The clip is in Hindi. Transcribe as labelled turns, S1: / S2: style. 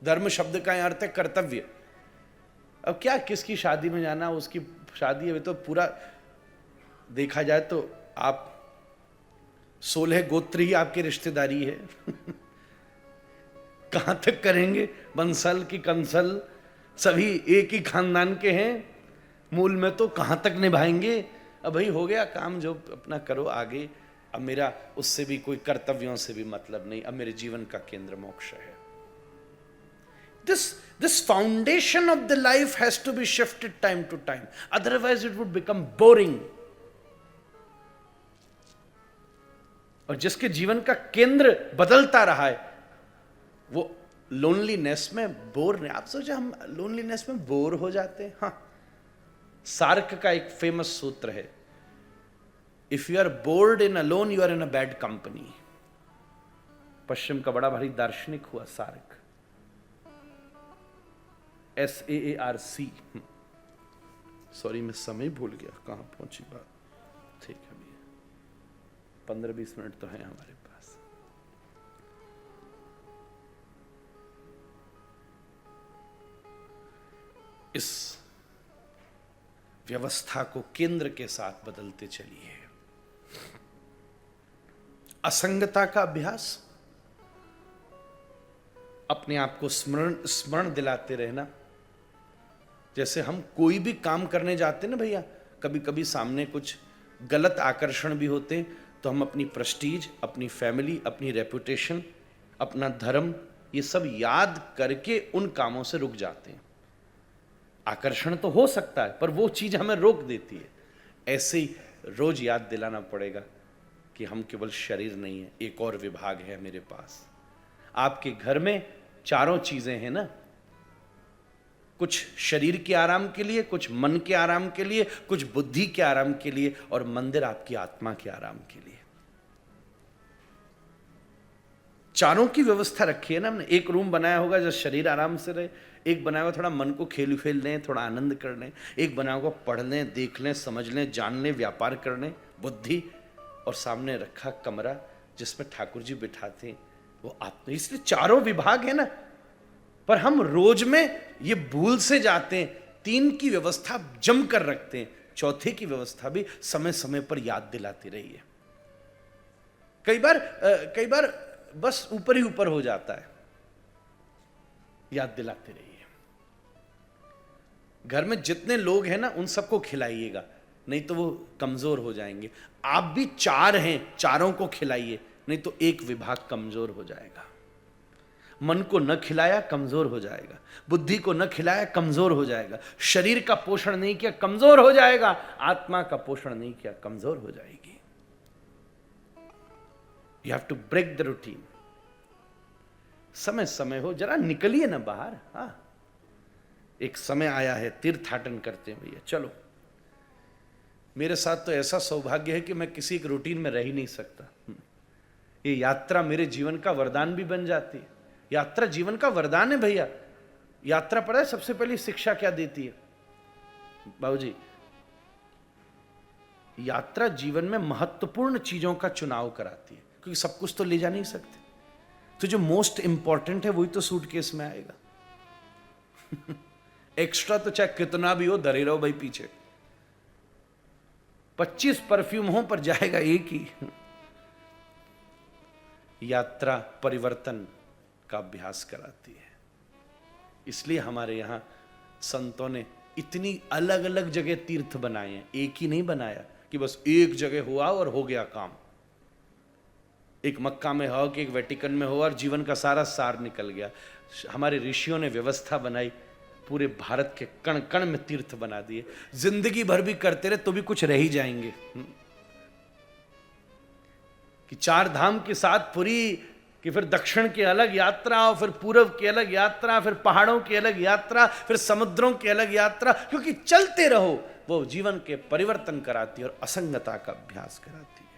S1: धर्म शब्द का यहाँ अर्थ है कर्तव्य। अब क्या किसकी शादी में जाना, उसकी शादी है, तो पूरा देखा जाए तो आप 16 गोत्र ही आपकी रिश्तेदारी है। कहां तक करेंगे, बंसल की कंसल सभी एक ही खानदान के हैं, मूल में तो कहां तक निभाएंगे। अब भाई हो गया काम, जो अपना करो आगे, अब मेरा उससे भी कोई कर्तव्यों से भी मतलब नहीं, अब मेरे जीवन का केंद्र मोक्ष है। This foundation of the life has to be shifted time to time, otherwise it would become boring. और जिसके जीवन का केंद्र बदलता रहा है वो लोनलीनेस में बोर नहीं। आप सोचे हम लोनलीनेस में बोर हो जाते हैं? हाँ, सार्क का एक फेमस सूत्र है, if you are bored in alone you are in a bad company. पश्चिम का बड़ा भारी दार्शनिक हुआ सार्क, SAARC। सॉरी मैं समय भूल गया, कहां पहुंची बात। ठीक है भैया, 15-20 मिनट तो है हमारे पास। इस व्यवस्था को केंद्र के साथ बदलते चलिए। असंगता का अभ्यास, अपने आप को स्मरण दिलाते रहना। जैसे हम कोई भी काम करने जाते ना भैया, कभी कभी सामने कुछ गलत आकर्षण भी होते हैं, तो हम अपनी प्रेस्टीज, अपनी फैमिली, अपनी रेपुटेशन, अपना धर्म, ये सब याद करके उन कामों से रुक जाते हैं। आकर्षण तो हो सकता है पर वो चीज हमें रोक देती है। ऐसे ही रोज याद दिलाना पड़ेगा कि हम केवल शरीर नहीं है, एक और विभाग है मेरे पास। आपके घर में चारों चीजें हैं ना, कुछ शरीर के आराम के लिए, कुछ मन के आराम के लिए, कुछ बुद्धि के आराम के लिए, और मंदिर आपकी आत्मा के आराम के लिए। चारों की व्यवस्था रखी है ना हमने। एक रूम बनाया होगा जो शरीर आराम से रहे, एक बनाया हुआ थोड़ा मन को खेल लें, थोड़ा आनंद कर लें, एक बनाया हुआ पढ़ लें, देख लें, समझ लें, जान लें, व्यापार कर लें, बुद्धि, और सामने रखा कमरा जिसमें ठाकुर जी बिठाते हैं वो आत्मा। इसलिए चारों विभाग है ना, पर हम रोज में ये भूल से जाते हैं। 3 की व्यवस्था जम कर रखते हैं, चौथे की व्यवस्था भी समय समय पर याद दिलाती रही है। कई बार बस ऊपर ही ऊपर हो जाता है, याद दिलाते रहिए। घर में जितने लोग हैं ना उन सबको खिलाइएगा, नहीं तो वो कमजोर हो जाएंगे। आप भी 4 हैं, चारों को खिलाइए, नहीं तो एक विभाग कमजोर हो जाएगा। मन को न खिलाया कमजोर हो जाएगा, बुद्धि को न खिलाया कमजोर हो जाएगा, शरीर का पोषण नहीं किया कमजोर हो जाएगा, आत्मा का पोषण नहीं किया कमजोर हो जाएगी। You have to break the routine. समय समय हो, जरा निकलिए ना बाहर। हाँ, एक समय आया है, तीर्थाटन करते हैं भैया, चलो। मेरे साथ तो ऐसा सौभाग्य है कि मैं किसी एक रूटीन में रह ही नहीं सकता। ये यात्रा मेरे जीवन का वरदान भी बन जाती है। यात्रा जीवन का वरदान है भैया। यात्रा पता है सबसे पहली शिक्षा क्या देती है बाबूजी? यात्रा जीवन में महत्वपूर्ण चीजों का चुनाव कराती है, क्योंकि सब कुछ तो ले जा नहीं सकते। तो जो मोस्ट इंपॉर्टेंट है वही तो सूटकेस में आएगा। एक्स्ट्रा तो चाहे कितना भी हो धरे रहो भाई पीछे। 25 परफ्यूम हो पर जाएगा एक ही। यात्रा परिवर्तन का अभ्यास कराती है। इसलिए हमारे यहां संतों ने इतनी अलग अलग जगह तीर्थ बनाए हैं, एक ही नहीं बनाया कि बस एक जगह हुआ और हो गया काम। एक मक्का में हो कि एक वेटिकन में हो और जीवन का सारा सार निकल गया। हमारे ऋषियों ने व्यवस्था बनाई, पूरे भारत के कण कण में तीर्थ बना दिए। जिंदगी भर भी करते रहे तो भी कुछ रह ही जाएंगे। कि 4 धाम के साथ पुरी, कि फिर दक्षिण की अलग यात्रा, फिर पूर्व की अलग यात्रा, फिर पहाड़ों की अलग यात्रा, फिर समुद्रों की अलग यात्रा, क्योंकि चलते रहो वो जीवन के परिवर्तन कराती है और असंगता का अभ्यास कराती है।